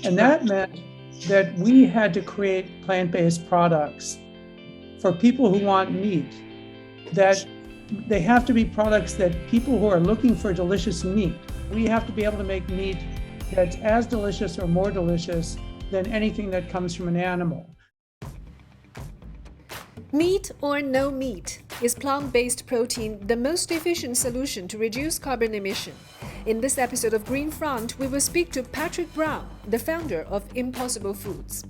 And that meant that we had to create plant-based products for people who want meat, that they have to be products that people who are looking for delicious meat, we have to be able to make meat that's as delicious or more delicious than anything that comes from an animal. Meat or no meat? Is plant-based protein the most efficient solution to reduce carbon emission? In this episode of Green Front, we will speak to Patrick Brown, the founder of Impossible Foods.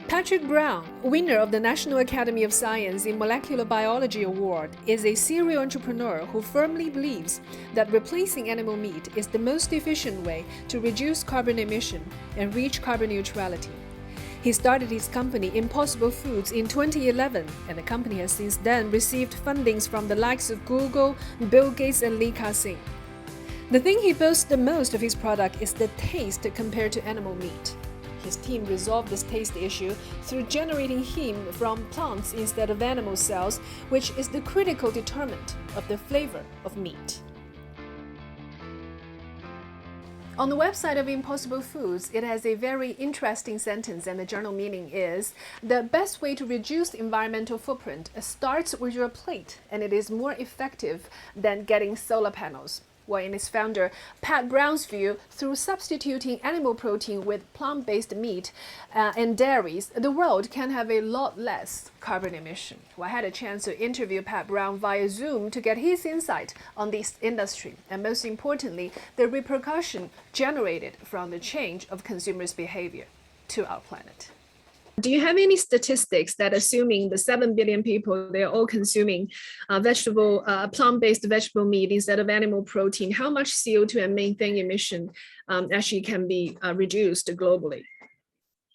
Patrick Brown, winner of the National Academy of Science in Molecular Biology Award, is a serial entrepreneur who firmly believes that replacing animal meat is the most efficient way to reduce carbon emission and reach carbon neutrality. He started his company Impossible Foods in 2011, and the company has since then received fundings from the likes of Google, Bill Gates, and Li Ka-shing. The thing he boasts the most of his product is the taste compared to animal meat. His team resolved this taste issue through generating heme from plants instead of animal cells, which is the critical determinant of the flavor of meat. On the website of Impossible Foods, it has a very interesting sentence, and the journal meaning is, the best way to reduce environmental footprint starts with your plate, and it is more effective than getting solar panels. Well, in its founder Pat Brown's view, through substituting animal protein with plant-based meat and dairies, the world can have a lot less carbon emission. Well, I had a chance to interview Pat Brown via Zoom to get his insight on this industry, and most importantly, the repercussion generated from the change of consumers' behavior to our planet. Do you have any statistics that, assuming the 7 billion people, they're all consuming plant-based vegetable meat instead of animal protein, how much CO2 and methane emission actually can be reduced globally?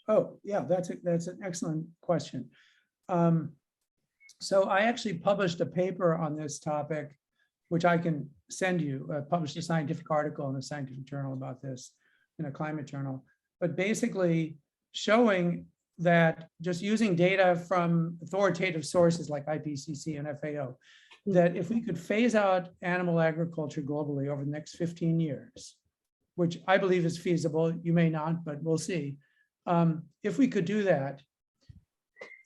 Oh, yeah, that's an excellent question. So I actually published a paper on this topic, which I can send you. I published a scientific article in a scientific journal about this, in a climate journal, but basically showing that just using data from authoritative sources like IPCC and FAO, that if we could phase out animal agriculture globally over the next 15 years, which I believe is feasible, you may not, but we'll see. If we could do that,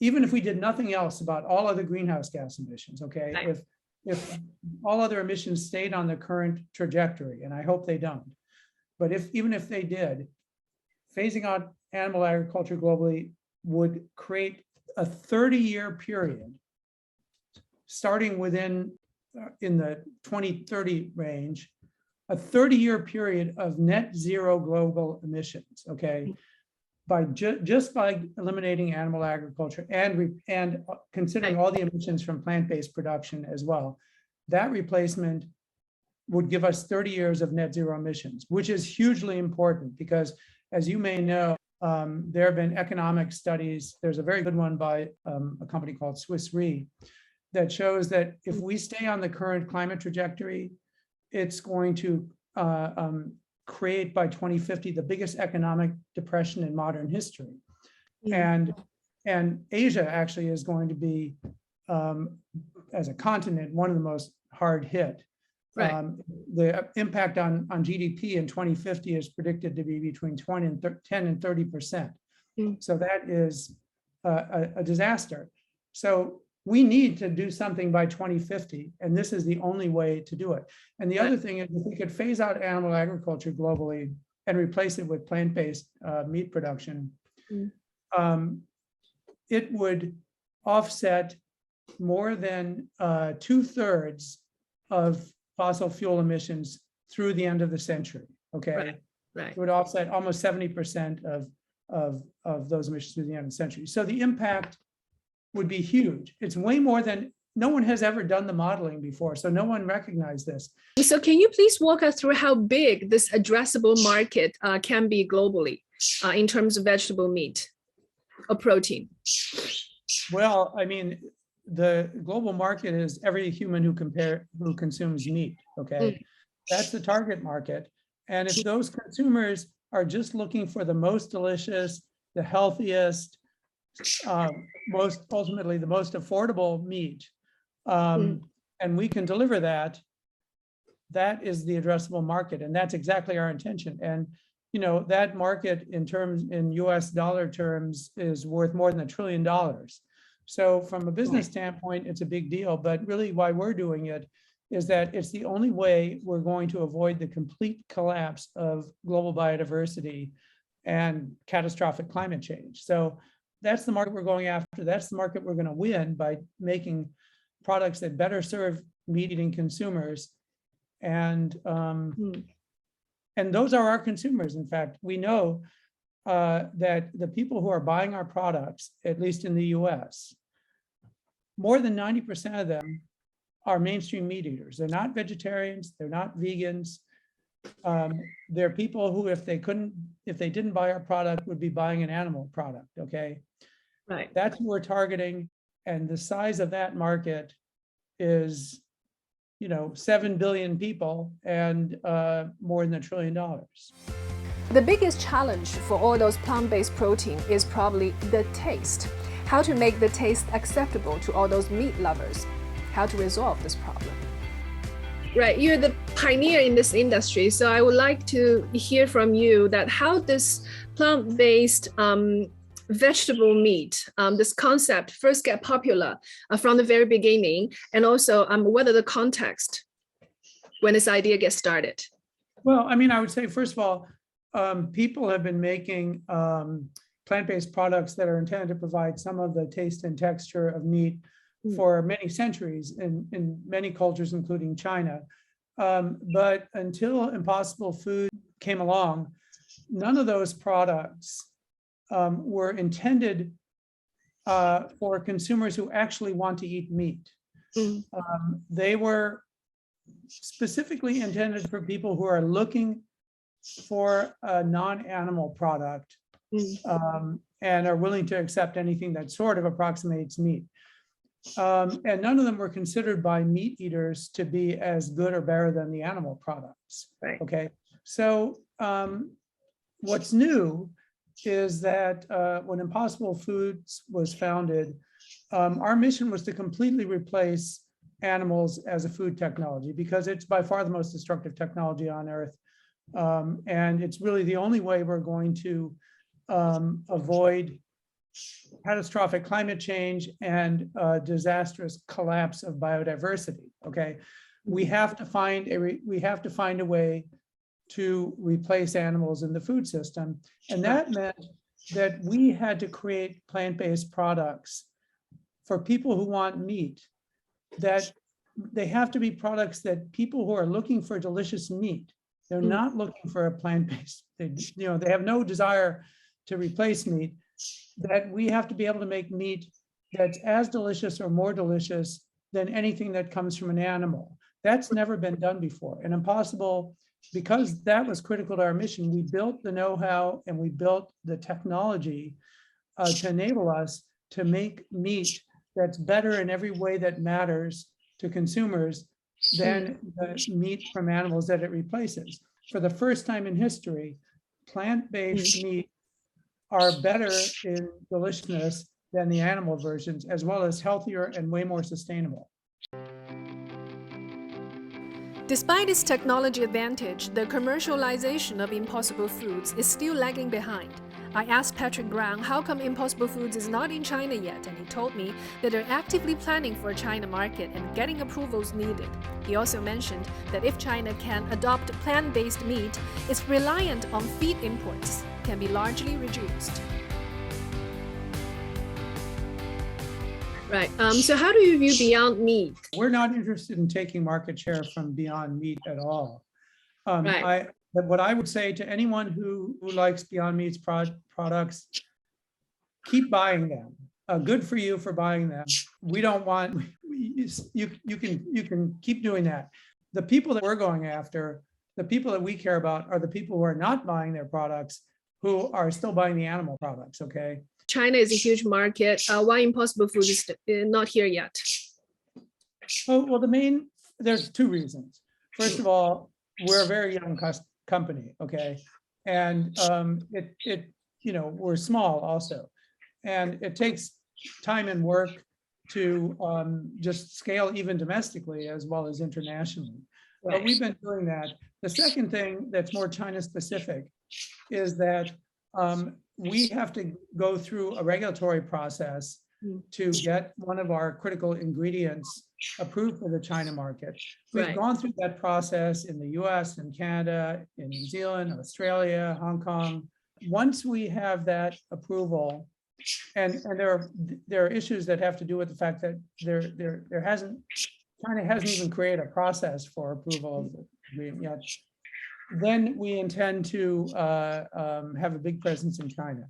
even if we did nothing else about all other greenhouse gas emissions, okay? Right. If all other emissions stayed on the current trajectory, and I hope they don't, but even if they did, phasing out animal agriculture globally would create a 30-year period, starting in the 2030 range, a 30-year period of net zero global emissions, okay? By just by eliminating animal agriculture and considering all the emissions from plant-based production as well, that replacement would give us 30 years of net zero emissions, which is hugely important because, as you may know, there have been economic studies. There's a very good one by a company called Swiss Re that shows that if we stay on the current climate trajectory, it's going to create by 2050 the biggest economic depression in modern history. And Asia actually is going to be, as a continent, one of the most hard hit. Right. The impact on GDP in 2050 is predicted to be between 10 and 30%. So that is a disaster. So we need to do something by 2050, and this is the only way to do it. And the other thing is, if we could phase out animal agriculture globally and replace it with plant-based meat production, it would offset more than 2/3 of fossil fuel emissions through the end of the century. Okay, right. It would offset almost 70% of those emissions through the end of the century. So the impact would be huge. It's way more than, no one has ever done the modeling before, so no one recognized this. So can you please walk us through how big this addressable market can be globally in terms of vegetable meat or protein? Well, I mean, the global market is every human who consumes meat, okay? That's the target market. And if those consumers are just looking for the most delicious, the healthiest, most ultimately the most affordable meat, and we can deliver that, that is the addressable market. And that's exactly our intention. And that market in US dollar terms is worth more than $1 trillion. So from a business standpoint, it's a big deal, but really why we're doing it is that it's the only way we're going to avoid the complete collapse of global biodiversity and catastrophic climate change. So that's the market we're going after. That's the market we're going to win by making products that better serve meat-eating consumers. And those are our consumers. In fact, we know that the people who are buying our products, at least in the US, more than 90% of them are mainstream meat eaters. They're not vegetarians, they're not vegans. They're people who, if they didn't buy our product, would be buying an animal product, okay? Right. That's who we're targeting. And the size of that market is 7 billion people and more than $1 trillion. The biggest challenge for all those plant-based protein is probably the taste. How to make the taste acceptable to all those meat lovers. How to resolve this problem. Right, you're the pioneer in this industry, so I would like to hear from you that how this plant-based vegetable meat, this concept first get popular from the very beginning, and also whether the context when this idea gets started. Well, I mean, I would say, first of all, people have been making plant-based products that are intended to provide some of the taste and texture of meat for many centuries in many cultures, including China. But until Impossible Food came along, none of those products were intended for consumers who actually want to eat meat. They were specifically intended for people who are looking for a non-animal product and are willing to accept anything that sort of approximates meat. And none of them were considered by meat eaters to be as good or better than the animal products. Right. Okay. So what's new is that when Impossible Foods was founded, our mission was to completely replace animals as a food technology, because it's by far the most destructive technology on Earth. And it's really the only way we're going to avoid catastrophic climate change and disastrous collapse of biodiversity. Okay, we have to find a way to replace animals in the food system, and that meant that we had to create plant-based products for people who want meat. That they have to be products that people who are looking for delicious meat, they're not looking for a plant-based. They have no desire to replace meat. That we have to be able to make meat that's as delicious or more delicious than anything that comes from an animal. That's never been done before. And Impossible, because that was critical to our mission, we built the know-how and we built the technology to enable us to make meat that's better in every way that matters to consumers than the meat from animals that it replaces. For the first time in history, plant-based meat are better in deliciousness than the animal versions, as well as healthier and way more sustainable. Despite its technology advantage, the commercialization of Impossible Foods is still lagging behind. I asked Patrick Brown how come Impossible Foods is not in China yet, and he told me that they're actively planning for a China market and getting approvals needed. He also mentioned that if China can adopt plant-based meat, its reliance on feed imports can be largely reduced. Right. So how do you view Beyond Meat? We're not interested in taking market share from Beyond Meat at all. Right. But what I would say to anyone who likes Beyond Meat's products, keep buying them. Good for you for buying them. We don't want, you can keep doing that. The people that we're going after, the people that we care about are the people who are not buying their products, who are still buying the animal products, okay? China is a huge market. Why Impossible Foods is not here yet? Oh, well, there's two reasons. First of all, we're a very young company, okay? And we're small also. And it takes time and work to just scale even domestically as well as internationally. But we've been doing that. The second thing that's more China specific is that we have to go through a regulatory process to get one of our critical ingredients approved for the China market. We've gone through that process in the US and Canada, in New Zealand, Australia, Hong Kong. Once we have that approval, and there are issues that have to do with the fact that China hasn't even created a process for approval of the ingredient yet. Then we intend to have a big presence in China.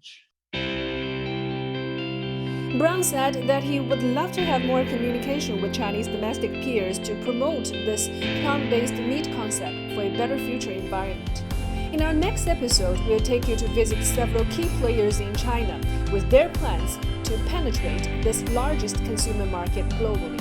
Brown said that he would love to have more communication with Chinese domestic peers to promote this plant-based meat concept for a better future environment. In our next episode, we'll take you to visit several key players in China with their plans to penetrate this largest consumer market globally.